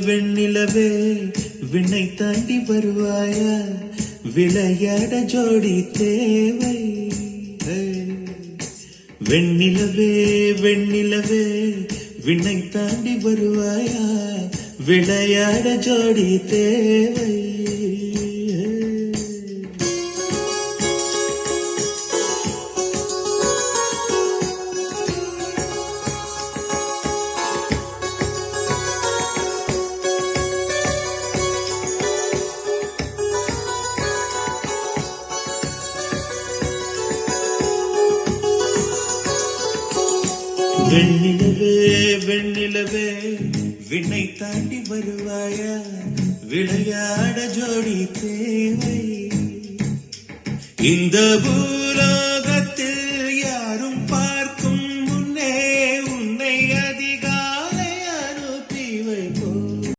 வெண்ணிலவே விண்ணை தாண்டி வருவாயா, விளையாட ஜோடி தேவை. வெண்ணிலவே வெண்ணிலவே விண்ணை தாண்டி வருவாயா, விளையாட ஜோடி தேவை. வெண்ணிலவே வெண்ணிலவே விண்ணை தாண்டி வருவாயா, விளையாட ஜோடி தேவை. இந்த பூலா